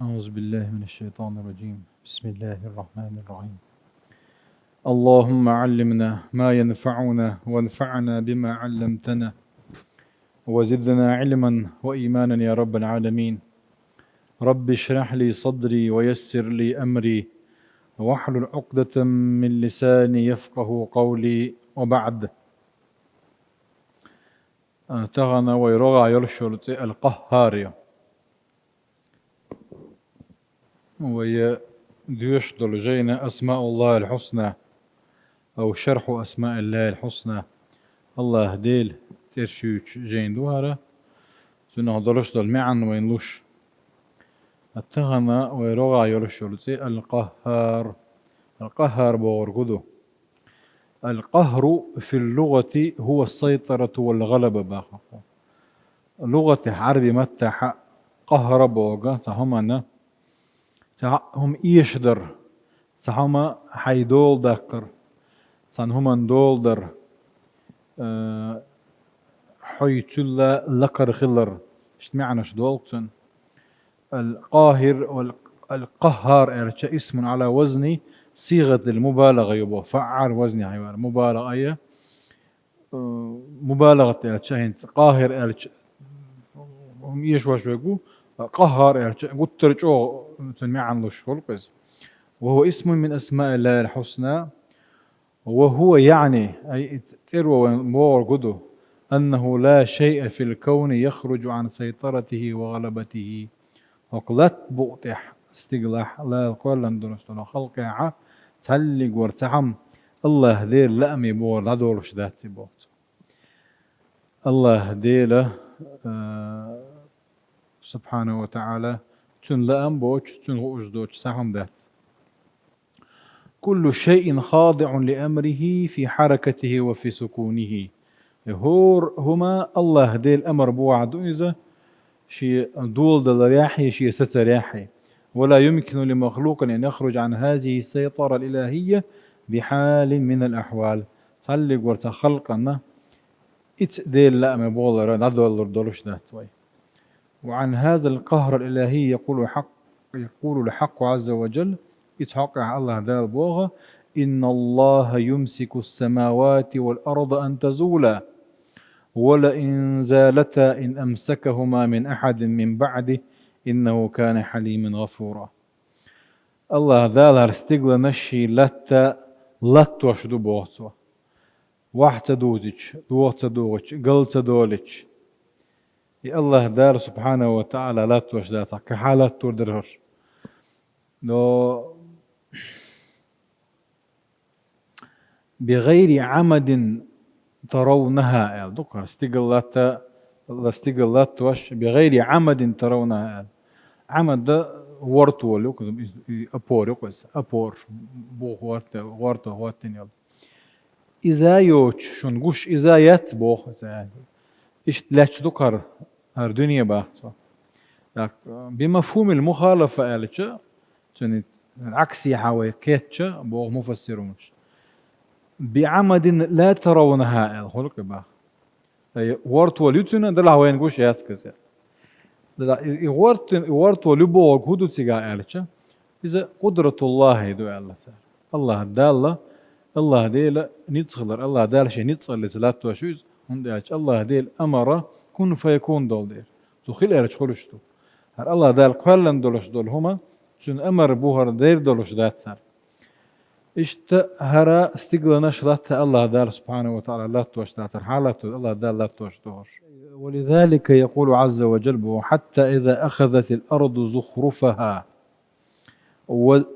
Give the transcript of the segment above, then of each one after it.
أعوذ بالله من الشيطان الرجيم. بسم الله الرحمن الرحيم. اللهم علمنا ما ينفعنا وانفعنا بما علمتنا وزدنا علما وإيمانا يا رب العالمين. رب اشرح لي صدري ويسر لي أمري واحلل عقدة من لساني يفقه قولي وبعد. تغنى ويرغى يرشلت القهار وهي ديوش دلجينا أسماء الله الحسنى أو شرح أسماء الله الحسنى. الله ديل ترشيوش جين دوهرة سنة دلش دل معن وينلوش التغنى ويرغى يرشلت القهار. القهار بورقدو. القهر في اللغة هو السيطرة والغلبة باخر. لغة عربي متى قهر بوغا تهمنا هم إيشدر تهما حيدول دكر تنهمن دولدر حيتلا لكر خلر اشتمعنا شدولتن. القاهر والقهار اسم على وزن صيغة المبالغة يبو فعل وزني حيوان مبالغة أيه مبالغة قاهر هم يشوش ويقو قهر قلت رجعو تنمعن لش خلقز وهو اسم من أسماء الله الحسنى. وهو يعني أي تروى مور قدو أنه لا شيء في الكون يخرج عن سيطرته وغلبته وقلت بؤتح استقلاح لا قول دونستون خلقها تلق وارتحم الله ذير لأمي بور لا دورش ذاتي بوت الله ذيله سبحانه وتعالى تن لأم بوش تن غوش دوش سحم ذات. كل شيء خاضع لأمره في حركته وفي سكونه. هور هما الله ديل أمر بوعد إذا شي دول دل رياحي شي ستر رياحي ولا يمكن لمخلوق أن يخرج عن هذه السيطرة الإلهية بحال من الأحوال. تعلق ورتخلقنا ديل لا مبولر ندول دولش داتوي. وعن هذا القهر الإلهي يقول الحق عز وجل يتحقق الله دال بوغا إن الله يمسك السماوات والأرض أن تزولا ولئن زالتا إن أمسكهما من أحد من بعده إنه كان حليما غفورا. الله دال هرستقل نشي لتا وشدو بوغتوا واحتا دوتش دوغتا دوغتش قلتا دولتش يا الله دار سبحانه وتعالى لا توجداتها كحالات تردرهر لو بغير عمد ترونها دكر استقلات وش بغير عمد ترونها. عمد ده ورطول يقول أبور يقول أبور بوخ ورطه يلا إذا يوش شون قش إذا يت بوخ إيش تلاش دكر هر دنيا باحثة بمفهوم المخالفة ألتش العكسي حوي كيتش بوغ مفسرونش بعمد لا ترونها الخلق باخ ورت وليتنا دلها وين قوش ياتكز ورت ولبوغ هدو تيغا ألتش إذا قدرة الله يدو الله دالله الله ديل نتخلر الله دال شيء نتصل لثلاث وشوز الله ديل أمر كن فيكون دول دير تخيل إيرش خلشتو هر الله دال قلن دولش دول هما شن أمر بوهر دير دولش دات سر إشت هرا استقلناش لات الله دال سبحانه وتعالى لا توش دات حالته الله دال لا توش دور. ولذلك يقول عز وجل حتى إذا أخذت الأرض زخرفها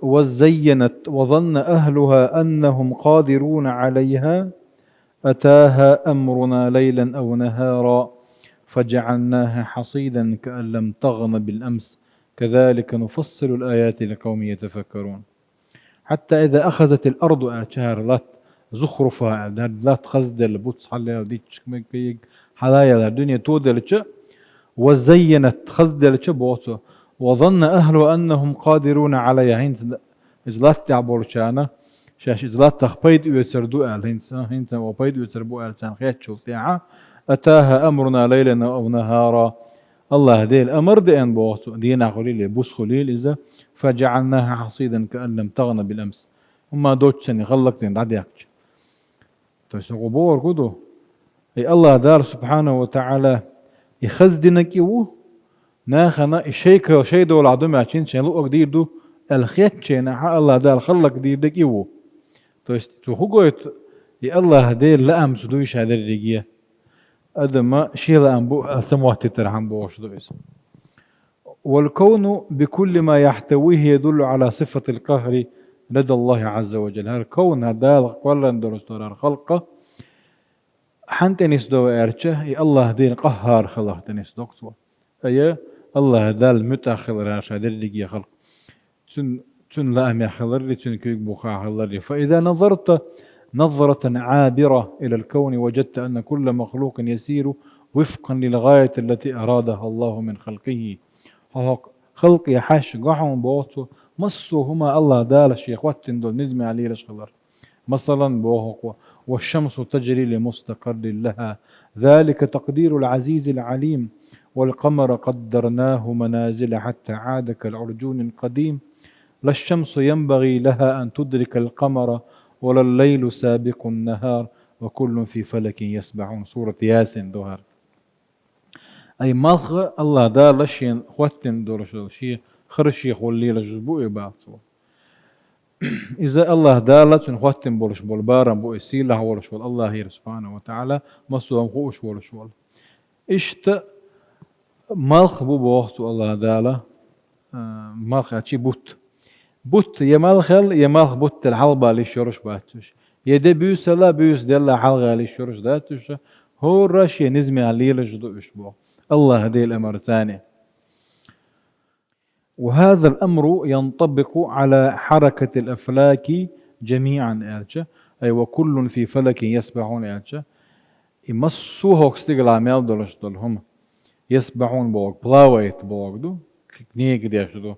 وزينت وظن أهلها أنهم قادرون عليها أتاها أمرنا ليلا أو نهارا فجعلناها حصيدا كأن لم تغن بالأمس كذلك نفصل الآيات لقوم يتفكرون. حتى إذا أخذت الأرض أشهر لا زخرفها لا تخزد البوتس حلها ديتش حلايا الدنيا تودلتش وزينت خزدلتش بوتو وظن أهله أنهم قادرون عليها هنس إزلات تعبورشانا شاش إزلات تخبيد يتسردو هنس وبيد يتسربو ألسان خيات شلطيعة أتاها أمرنا ليلا أو نهارا الله دي الأمر دي أن بوغتو دينا خليل بوس خليل إذا فجعلناها حصيدا كأن لم تغن بالأمس هما دوتشن يغلق دين دعيك تسوق بور كدو أي الله دار سبحانه وتعالى يخزدنك يو ناخنا الشيء شيء دول عدم عشان لو قدير دو الخيط شيء الله دار خلق دير دك يو تو خقوت يا الله دير لا أمس دويش هذا الرجية أدم شيء لا أمبو السموات ترحم بوش دويس والكون بكل ما يحتويه يدل على صفة القهر لدى الله عز وجل هالكون هذا قولا درستور الخلق حنتنس دو ارچه الله دين قهار خلق تنس دوكتو اي الله دال متاخر راش درجي خلق تن لا ام خلر تن كيك بوخا خلر فاذا نظرت نظرة عابرة الى الكون وجدت ان كل مخلوق يسير وفقا للغاية التي ارادها الله من خلقه خلق يحاش قحهم بوتو مصو هما الله دال شيخ واتن دول نزمي عليه لشغلر مثلا بوهق والشمس تجري لمستقر لها ذلك تقدير العزيز العليم والقمر قدرناه منازل حتى عاد كالعرجون القديم لا الشمس ينبغي لها أن تدرك القمر ولا الليل سابق النهار وكل في فلك يسبحون سورة ياسين دوهر أي مالخ الله دار لشين خوتن دورشل شي خرشي خولي لجزبوء بعض إذا الله دالت من خوتن بولش بولبارا بو إسيلا ورش وال الله هي سبحانه وتعالى مصوم خوش ورش وال إشت مالخ بو بوقت الله دالا مالخ أشي بوت يا مالخل يا مالخ بوت الحلبة للشرش باتوش يدي بيوس لا بيوس ديلا حلقة للشرش داتوش هو راشي نزمي عليه لجدو إشبو الله هدي الأمر ثاني وهذا الأمر ينطبق على حركة الأفلاك جميعا أي وكل في فلك يسبحون يمسوه استقلال ميل دولش دولهم يسبحون بوق بلاويت بوق دو كنيك ديش دو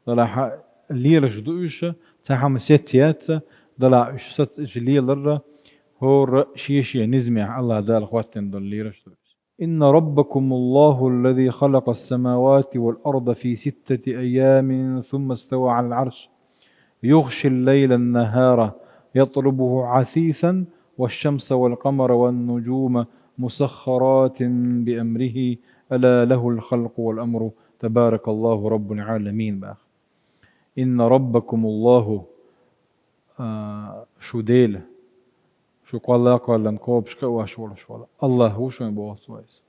دلا ليلش دو إيش تحم ستيات دلا إيش ست جليل هو شيشي نزمع الله دال خواتن دول ليلش دو إن ربكم الله الذي خلق السماوات والأرض في 6 أيام ثم استوى على العرش يغشي الليل النهار يطلبه عثيثا والشمس والقمر والنجوم مسخرات بأمره ألا له الخلق والأمر تبارك الله رب العالمين بأخ إن ربكم الله شو ديله شو قال نقوب شكوا شولا الله هو شو يبغى سويس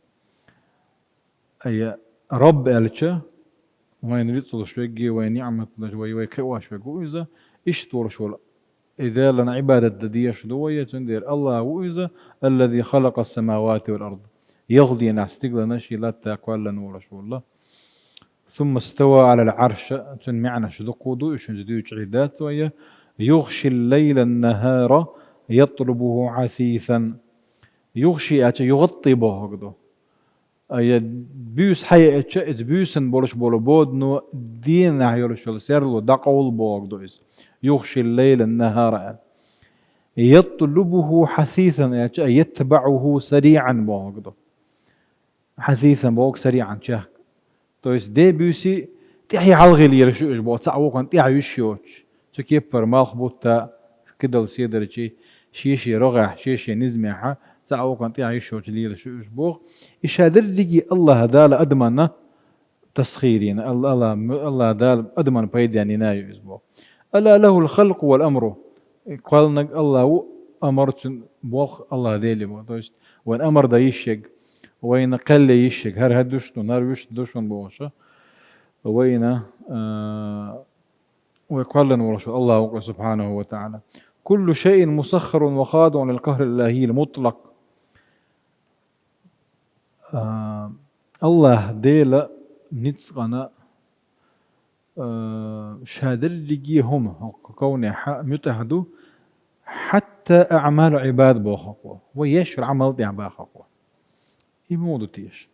أي رب ألشة وين ريت صل شويجي وين نعمة شوي ويكوا شوي إذا إيش تور شولا إذا لنا عبادة دي شدوية تندير الله هو إذا الذي خلق السماوات والأرض يغضي نستقل نشي لا تقول نور شولا ثم استوى على العرش تنمعنا شدقودو إيش جديد عدات ويا يغشي الليل النهار يطلبه عثيثا يغشي يغطي بوغدو أي بيوس حي اتش بيوسن بولش بولو بود نو دين يولش سيرلو دقول بوغدو يغشي الليل النهار يطلبه حثيثا يتبعه سريعا بوغدو حثيثا بوغ سريعا شاه تويس دي بيوسي تحي علغي لي رشوش بو تعوقن تحي يشوش تكيبر مالخبوتا كده سيدرجي شيشي رغح شيشي نزمحة تعو كان تيا يشوج ليل شو اسبوع إشادرجي الله هذا أدمنا تسخيرين الله هذا أدمن بيد يعني نايو اسبوع ألا له الخلق والأمر قالنا الله أمرت بوخ الله ديلي بوش وين أمر دا يشيق وين قل يشيق هر هدوشتو نار وش دوشون بوشة وين وقال لنا الله سبحانه وتعالى كل شيء مسخر وخاضع للقهر الإلهي المطلق الله ديل نتسقنا شادر لجي هم كون متحدو حتى أعمال عباد بوخقوا ويش العمل دي عباد خقوا يمودو تيش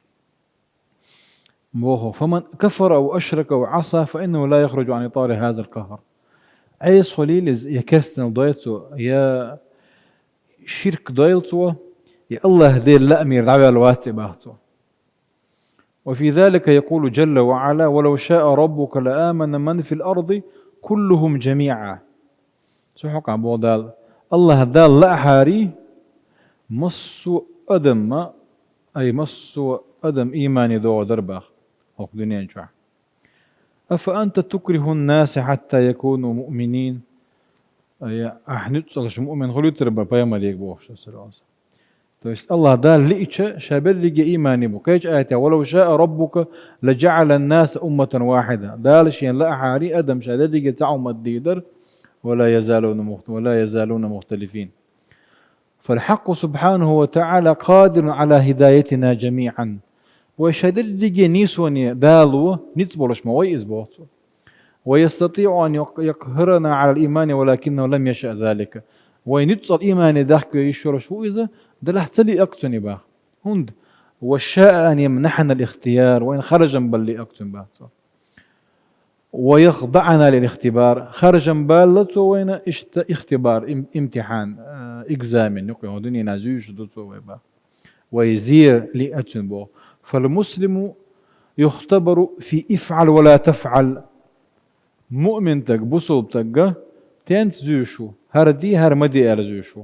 بوخو فمن كفر أو أشرك أو عصى فإنه لا يخرج عن إطار هذا القهر عايز خليل يكستن ضيتو يا شرك ضيتو يا الله دير لا أمير دعوة الواتي باهتو وفي ذلك يقول جل وعلا ولو شاء ربك لآمن من في الأرض كلهم جميعا. سحق عبو دال الله دال لا حاري مصو أدم أي مصو أدم إيماني دو درباخ هوك دنيا جوع. أفأنت تكره الناس حتى يكونوا مؤمنين أي أحنتصلش مؤمن غلو تربا بيما ليك بوش تويست الله دال لئيش شابرج إيماني بو كيش آياتي ولو شاء ربك لجعل الناس أمة واحدة دال شين لا حاري أدم شادرج تعم الديدر ولا يزالون مختلفين. فالحق سبحانه وتعالى قادر على هدايتنا جميعا ويشدرج نيسوني دالو نتبولش مويز بوتو ويستطيع أن يقهرنا على الإيمان ولكنه لم يشأ ذلك وينتصل إيمان داخل يشور شو إذا دلح تلي أكتني با هند وشاء أن يمنحنا الاختيار وإن خرج بل أكتن با ويخضعنا للاختبار خرج بالته وين اختبار امتحان اكزامن نقول دنيا نازوج دوتو با ويزير لأكتن بو. فالمسلم يختبر في افعل ولا تفعل مؤمن تك بصوب تك تنت زوشو هر دي هر مدي ارزوشو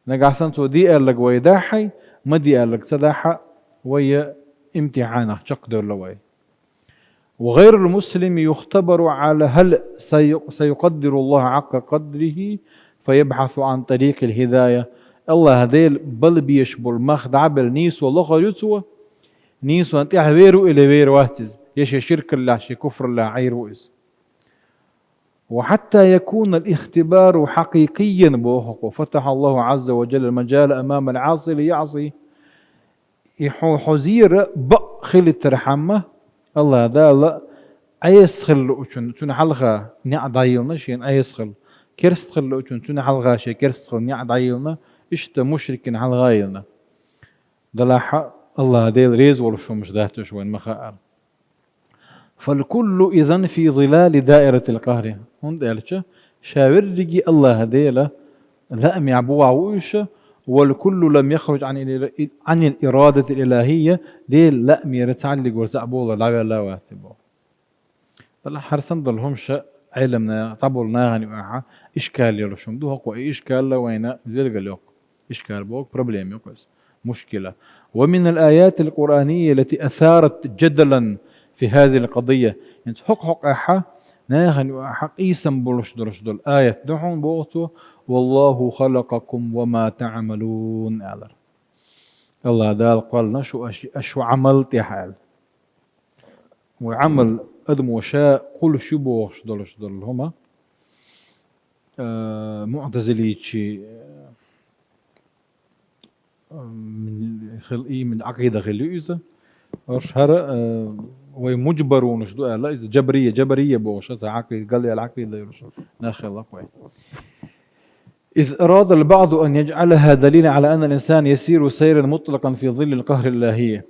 نقعسن تو دي ارلق ويداحي مدي ارلق تداحا ويا امتحانه تقدر لوي. وغير المسلم يختبر على هل سيقدر الله حق قدره فيبحث عن طريق الهداية. الله هذيل بل بيشبل مخدع بالنيس والله خليتوا نيس وانت ويرو إلى ويرو واتز يشي شرك الله شي كفر الله عيرو إز. وحتى يكون الاختبار حقيقيا بوحق فتح الله عز وجل المجال أمام العاصي ليعصي حزير بخل الترحمة الله دا لا أيسخل وشون تون حلقة نعضايلنا شين أيسخل كرستخل وشون تون حلقة شيء كرستخل نعضايلنا إشت مشرك حلقايلنا دلاحة الله ديل ريز ورشو مش دهتش وين مخاءر. فالكل إذن في ظلال دائرة القهر هند قالتش شاور رجي الله ديلا ذأم يعبوع وإيش والكل لم يخرج عن الإرادة الإلهية ديل لأم يرتعلق وتعبول لا لا واتبو. طلع حرسن ضلهمش علمنا طبولنا هني إشكال يلوشم دوها قوي إشكال لوين ذلك اليوم إشكال بوك بروبليم يوكس مشكلة. ومن الآيات القرآنية التي أثارت جدلا في هذه القضية يعني حق أحا ناهن حق إيسم برشد الآية دحون بوتو والله خلقكم وما تعملون أعلر الله دال قال نشو أشو عملت حال وعمل أدم وشاء قل شو برشد هما معتزليتشي من خلقي من عقيدة خليزة أشهر ومجبرون شدو لا إذا جبرية بوش عقيدة قال لي العقيدة يرش ناخي الله كويس. إذ أراد البعض أن يجعلها دليلا على أن الإنسان يسير سيرا مطلقا في ظل القهر الإلهية.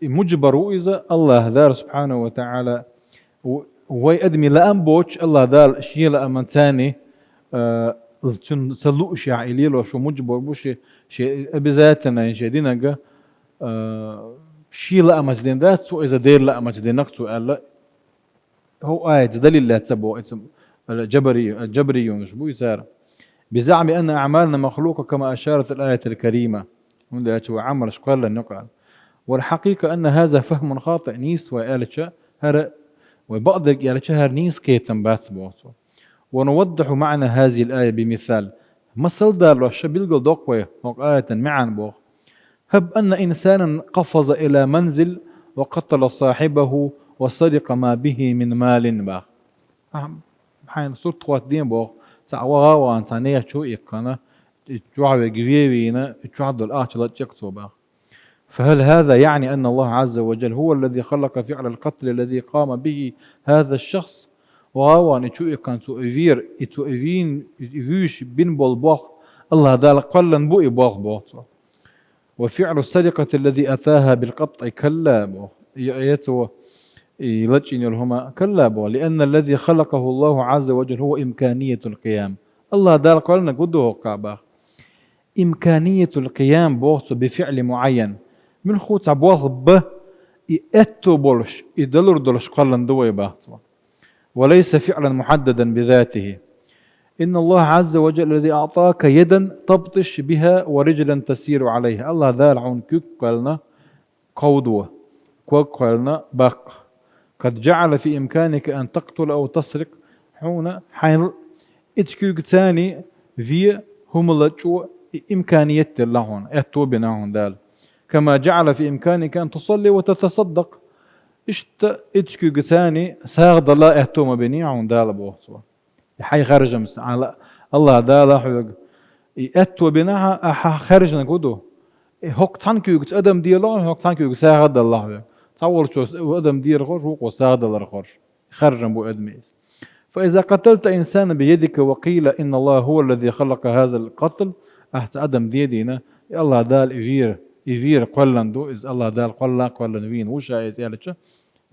مجبر إذا الله دار سبحانه وتعالى ويأدمي لأن بوش الله دار شيء لأمن ثاني تسلوء شعائلي لو شو مجبر بوش شيء بذاتنا ينشدينك شيء لا مجدين ذات سو إذا دير لا مجدين نقطو قال هو آية دليل لا تسبو الجبري ينشبو يسار بزعم أن أعمالنا مخلوقة كما أشارت الآية الكريمة هنا عمل شقال للنقال. والحقيقة أن هذا فهم خاطئ نيس وقالتش هر وبعض قالتش هر نيس كيتم باتس بوتو. ونوضح معنى هذه الآية بمثال مثل دار لو شبيل دوقوي هو آية معن بوخ هب أن إنسانا قفز إلى منزل وقتل صاحبه وسرق ما به من مال باخ حين صرت خوات دين بوخ تعوغا وان تانيه شو إيقانا جوعوا جريبينا جوعوا الآخر لا تجكتوا باخ. فهل هذا يعني أن الله عز وجل هو الذي خلق فعل القتل الذي قام به هذا الشخص وغاوان شو إيقان تؤذير تؤذين يفيش بين بالبوخ الله دال قلن بوئي بوخ بوخ. وفعل السرقة الذي أتاها بالقطع كلا بو يتو يلجين لهما كلا بو لأن الذي خلقه الله عز وجل هو إمكانية القيام. الله دار قالنا قده قابا إمكانية القيام بوخت بفعل معين من خوت عبوخ به اتو بولش يدلر دولش قلن دوي باهتوا وليس فعلا محددا بذاته. إن الله عز وجل الذي أعطاك يدا تبطش بها ورجلا تسير عليها. الله ذال عون كيك قالنا قودوة كوك قالنا باق. قد جعل في إمكانك أن تقتل أو تسرق حين اتكيك تاني في هم اللجوء إمكانية الله هون اتو بناهون دال. كما جعل في إمكانك أن تصلي وتتصدق اتكيك تاني ساغد الله اتو مبنيعون دال بوحصوا حي خارج على الله دال حق اتو بناها خارج نقوله هوك تانكيك ادم ديالو هوك تانكيك ساغد الله تصور شو ادم دير خرج هو ساغد الله خرج خرج بو ادميس. فاذا قتلت انسانا بيدك وقيل ان الله هو الذي خلق هذا القتل احت ادم ديدينا الله دال يفير قلندو از الله دال قلن وين وش عايز يالتش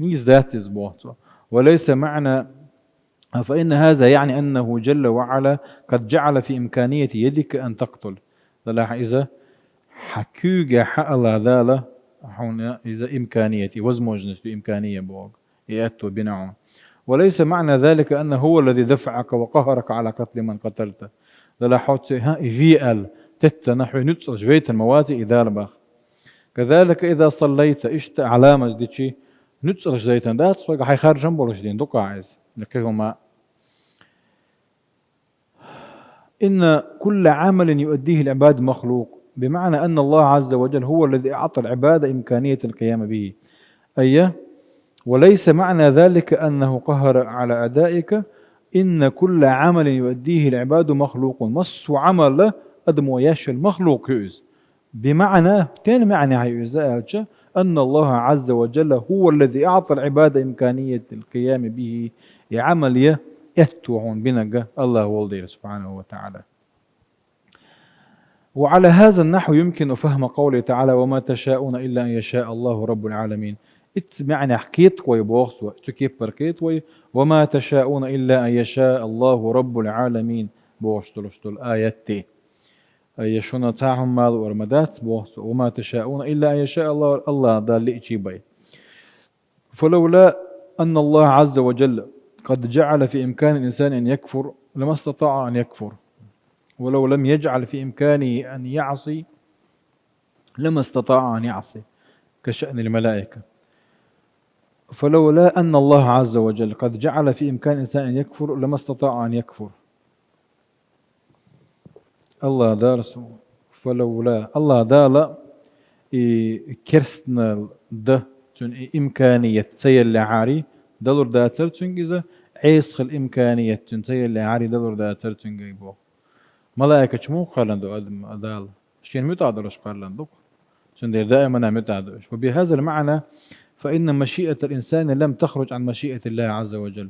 نيز ذات از بوحصو. وليس معنى فإن هذا يعني أنه جل وعلا قد جعل في إمكانية يدك أن تقتل. إذا حكوجة حق الله ذاله هنا إذا إمكانيتي وزموجنس في إمكانية بوغ يأتوا بنعم. وليس معنى ذلك أنه هو الذي دفعك وقهرك على قتل من قتلته. لا حوت ها في ال تت نحو نتصل جويت الموازي إذا ربخ. كذلك إذا صليت إشت علامة ديتشي نتصل جويتن ده تصبح حي خارج جنبه دين دوك عايز لكهما. إن كل عمل يؤديه العباد مخلوق بمعنى أن الله عز وجل هو الذي أعطى العباد إمكانية القيام به. أي وليس معنى ذلك أنه قهر على أدائك. إن كل عمل يؤديه العباد مخلوق مص عمل أدم وياش المخلوق يؤز بمعنى تين معنى هيؤز أن الله عز وجل هو الذي أعطى العباد إمكانية القيام به عمل يتوعون بنجا الله والدير سبحانه وتعالى. وعلى هذا النحو يمكن فهم قوله تعالى وما تشاءون إلا أن يشاء الله رب العالمين. معنى حكيت ويبوخت وتكيب بركيت وما تشاءون إلا أن يشاء الله رب العالمين بوشتل آياتي أي شنا تاعهم مال ورمدات بوخت وما تشاءون إلا أن يشاء الله دال لإجيبي. فلولا أن الله عز وجل قد جعل في إمكان الإنسان أن يكفر لما استطاع أن يكفر. ولو لم يجعل في إمكانه أن يعصي لما استطاع أن يعصي كشأن الملائكة. فلولا أن الله عز وجل قد جعل في إمكان الإنسان أن يكفر لما استطاع أن يكفر. الله دارس فلولا الله دال كرستنا ده إمكانية سيل لعاري دلور داتر تنجزه عيسخ الإمكانية تنسيل لعاري دلور داتر تنجيبه ملائكة شمو قالندو أدم أدال شين متعدلش قالندو شندير دائما متعدلش. وبهذا المعنى فإن مشيئة الإنسان لم تخرج عن مشيئة الله عز وجل.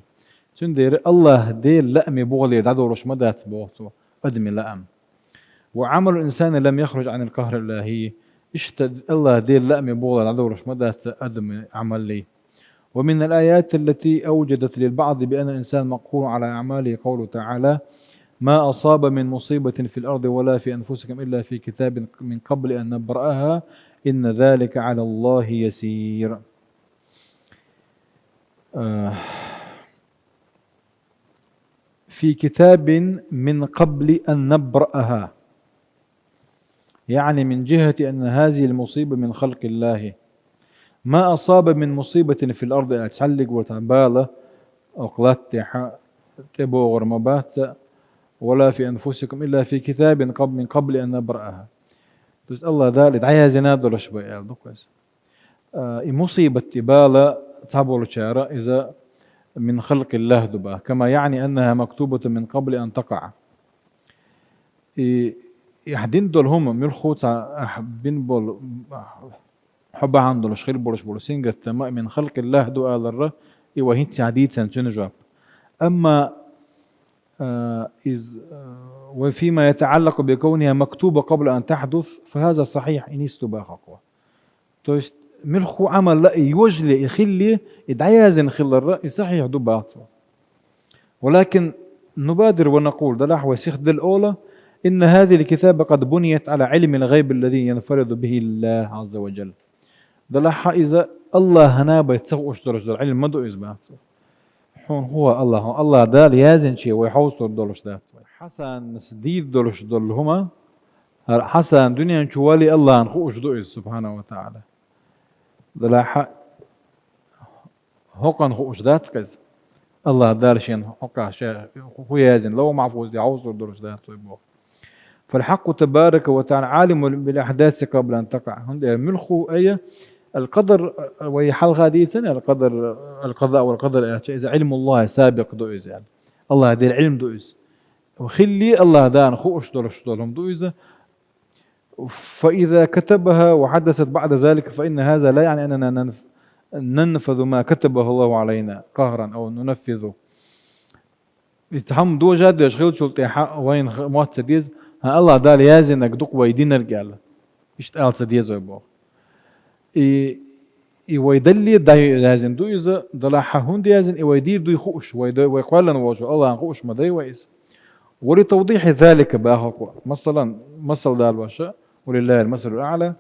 شندير الله ديل لأم بغلي دادورش مدات بوحتو أدم لأم. وعمل الإنسان لم يخرج عن القهر الإلهي اشتد الله ديل لأم بغلي دادورش مدات أدم عمل لي. ومن الآيات التي أوجدت للبعض بأن الإنسان مقهور على أعماله قوله تعالى ما أصاب من مصيبة في الأرض ولا في أنفسكم إلا في كتاب من قبل أن نبرأها إن ذلك على الله يسير. في كتاب من قبل أن نبرأها يعني من جهة أن هذه المصيبة من خلق الله. ما أصاب من مصيبة في الأرض أتعلق وتعبالة أقلات تبوغر مبات ولا في أنفسكم إلا في كتاب من قبل أن نبرأها. تقول الله ذلك عيا زناد ولا شبه مصيبة إبالة تعبر شارة إذا من خلق الله دبا كما يعني أنها مكتوبة من قبل أن تقع. يحدين دول هم ملخوت بين بول حب عندهم شخير بولش بولسين من خلق الله دو آل وهيت عديد سنتنجاب. أما وفيما يتعلق بكونها مكتوبة قبل أن تحدث فهذا صحيح إنيستو باخقوة. تويست ملخو عمل لا يوجلي يخلي يدعيازن خل الرأي صحيح دباطه. ولكن نبادر ونقول دلح وسيخ دل أولى إن هذه الكتابة قد بنيت على علم الغيب الذي ينفرد به الله عز وجل. دلح إذا الله هنا بيتسوقش درش دول علم مدو إزبات حون هو الله دال يازن شيء ويحوص دولش ده حسن سديد دولش دول هما حسن دنيا نشوالي الله نخوش دو سبحانه وتعالى دلا حق هوكان خوش دات كز الله دارشين هوكا شيء هو يازن لو معفوز دي عوز دولش ده طيبه فالحق تبارك وتعالى عالم بالأحداث قبل أن تقع هندي ملخو أي القدر وهي حلقة دي سنة القضاء والقدر إذا علم الله سابق دوئز يعني الله دي العلم دوئز وخلي الله دان خوش دولهم دوئز فإذا كتبها وحدثت بعد ذلك فإن هذا لا يعني أننا ننفذ ما كتبه الله علينا قهرا أو ننفذه يتهم دو جاد يشغل شلطي حق وين موت سديز ها الله دال يازنك دوق ويدين الرجال اشتغل سديز ويبوغ ويدلي داي لازم دو إذا دلا حهون دي لازم ويدير دو يخوش ويقول لنا وجه الله نخوش ما داي ويس ولتوضيح ذلك باهقوا مثل دال وشاء ولله المثل الأعلى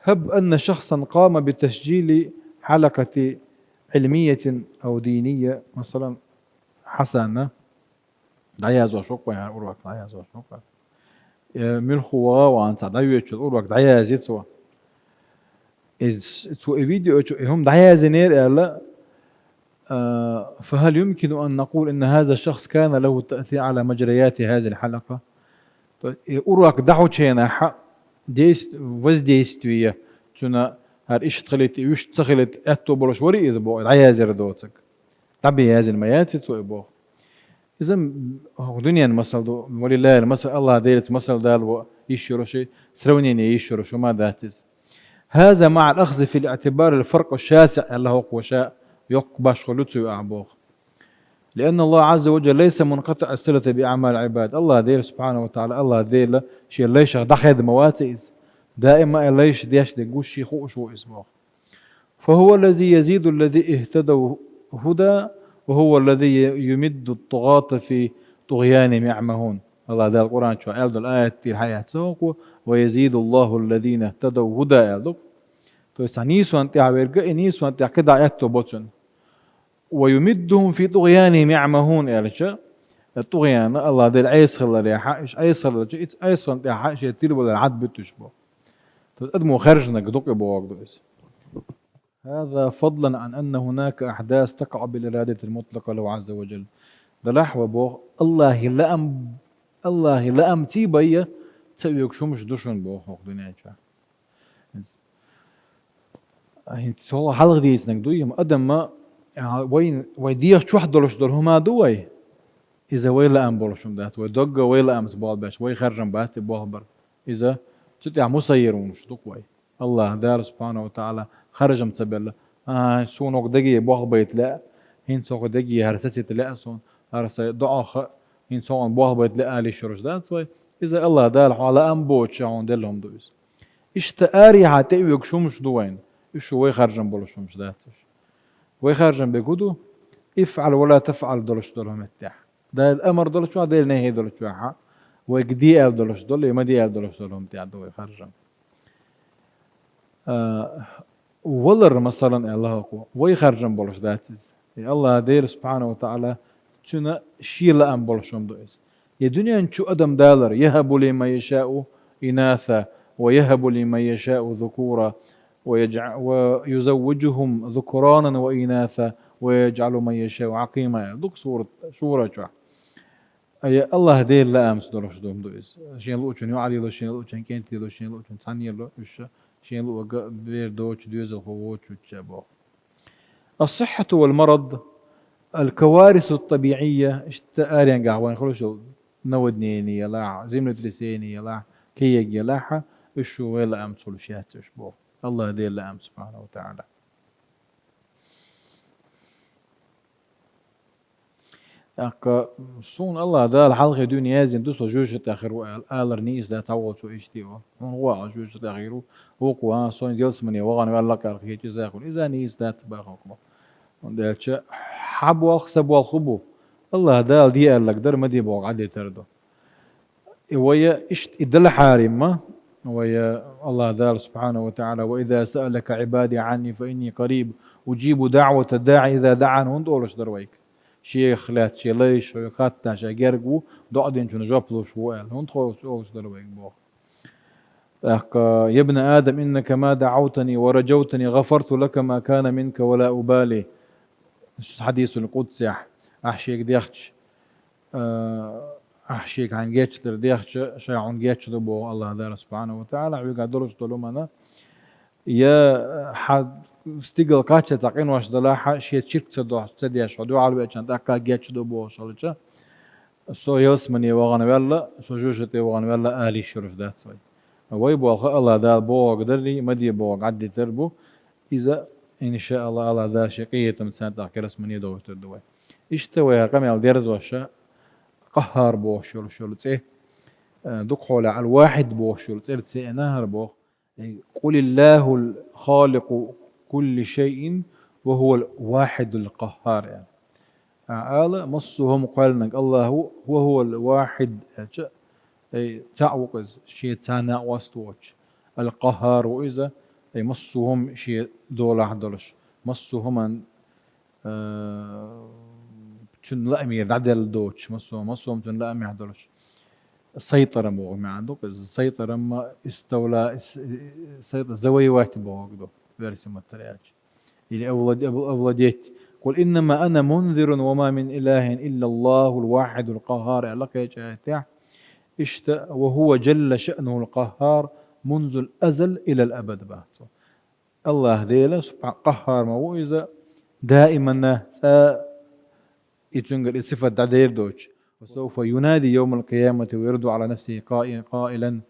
هب أن شخصا قام بتسجيل حلقة علمية أو دينية مثلا حسنة دعياز وشوق يعني أوروك دعياز وشوق ملخوا وعن سعدايوش أوروك دعياز يتسوى فيديو هم دعيا زنير لا فهل يمكن أن نقول أن هذا الشخص كان له تأثير على مجريات هذه الحلقة؟ أروك دعو تشينا حق ديست وزديستوية تنا هر إيش تخلت إيش تخلت أتو بروش وري إذا بو دعيا زر دوتك تبي هذه الميات تسوي بو إذا دنيا المثل دو ولله المثل الله ديرت مثل دال يشيروشي سرونيني يشيروشو ما داتز هذا مع الأخذ في الاعتبار الفرق الشاسع اللي هو قوشاء يقبش خلوته أعبوغ لأن الله عز وجل ليس منقطع الصلة بأعمال العباد الله دير سبحانه وتعالى الله دير شيء ليش دخل مواتئز دائما ليش ديش دقوش شيء خوش اسمه فهو الذي يزيد الذي اهتدوا هدى وهو الذي يمد الطغاة في طغيانهم يعمهون الله ده القرآن شو قال الآية في حياة سوق ويزيد الله الذين اهتدوا هدى قال تو سنيسو أنت عبيرجع نيسو أنت كده عيتو بوتشن ويمدهم في طغيانهم يعمهون قال الطغيان الله ده العيس خلا ليه حقش عيس خلا عيس أنت حقش يتير ولا العد بتشبه تقدموا خرجنا قدوق بواقدوس هذا فضلا عن أن هناك أحداث تقع بالإرادة المطلقة له عز وجل دلح وبوغ الله لأم تيبايا تسويك شو مش دوشون بوغ دنيا جا هنت والله حلق دي اسنك دوي ما أدم ما وين ويديش شو حدولش دول هما دوي إذا ويلا أم بولشون دات ويدقة ويلا أم تبال باش وي خرجن بات بوهبر إذا تتع مسيرون شو دوي الله دار سبحانه وتعالى خرج متبلا سونوك دقي بوه بيت لا هين سوق دقي هرسات لا سون هرس ضعخ هين سوق بوه بيت لا لي شرج دات إذا الله دار على أم بوتش عون دلهم دويس اشتاري هتيوك شو مش دوين شو وي خرجن بولش مش داتش وي خرجن بيقولوا افعل ولا تفعل دولش دولهم التاح ده الأمر دولش شو ده النهي دولش شو حق ويقدي دولش دول ما دي دولش دولهم تاع دوي خرجن ولر مثلا الله أقوى ويخرجن بولش داتز الله دير سبحانه وتعالى شنا شيل أم بولشهم دويس يا دنيا نشو أدم دالر يهب لمن يشاء إناثا ويهب لمن يشاء ذكورا ويزوجهم ذكرانا وإناثا ويجعل من يشاء عقيما دوك سورة شو أي الله دير لا أمس دولش دوم دويس شين لوچن يعلي لو شين لوچن كنتي لو شين لوچن ثانية لو وش شين لو بير دوش ديوزل هو تشابه الصحة والمرض الكوارث الطبيعية اشتارين قهوان خلوش نودنيني يلا زمنة لساني يلا كي يلاحة وشو ولا أمس ولشيات تشبه الله دير لا أمس سبحانه وتعالى أك صون الله ده الحلقة دنيا زين دوسو جوجة آخر وآلر نيس ده تعوض شو إيش تيوه هو جوجة آخره هو قوة صون جلس مني وغني ولا كارخي جزاكم إذا نيس ده تباخكم ده شيء حب وخسب والخبو الله ده دي قال لك در ما دي بوق عدي تردو ويا إيش إدل حارم ما ويا الله دار سبحانه وتعالى وإذا سألك عبادي عني فإني قريب أجيب دعوة الداعي إذا دعان هون دولش درويك شيخ لات شي ليش شو يقطع شي جرجو دقدين شو نجاب له شو قال هون تخوش درويك بو يا ابن آدم إنك ما دعوتني ورجوتني غفرت لك ما كان منك ولا أبالي حديث القدس أحشيك ديختش أحشيك عن جيتش در ديختش شيء عن جيتش دبو الله دار سبحانه وتعالى ويقعد درس طلومنا يا حد استيقل قاتش تقين واش دلاحة شيء شرك تدي شدو على بيتشان تأكل جيتش دبو شالتشا سو يسمني وغن ولا سو جوجتي وغن ولا آلي شرف ذات سوي ويبو الله دار بو قدرني مدي بو عدي تربو إذا إن شاء الله الله ذا شقية متسان تأكل اسمني دو تردوي اشتوي قام يالديرز واشا قهار بو شول تسيه دوك حول على الواحد بو شول تسيه نهر بو قل الله الخالق كل شيء وهو الواحد القهار يعني قال مصهم قالنك الله هو الواحد تعوقز شيء تانا واستوش القهار وإذا أي مصهم شيء دولة حدلش مصهم تن لا أمير عدل دوتش مصهم تن لا أمير حدلش السيطرة مو ما عندك السيطرة ما استولى سيطرة زوي وقت بوقدو فيرسي مترياج اللي أولديت قل إنما أنا منذر وما من إله إلا الله الواحد القهار لك يا وهو جل شأنه القهار منذ الأزل إلى الأبد بعد الله ديلا سبحانه قهار موئزة دائما يتنقل الصفة دعير دوش وسوف ينادي يوم القيامة ويرد على نفسه قائلا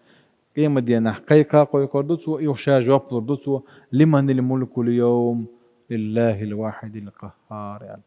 قيمة دينا حقيقة قوي قردوتسو يخشى جواب قردوتسو لمن الملك اليوم لله الواحد القهار يعني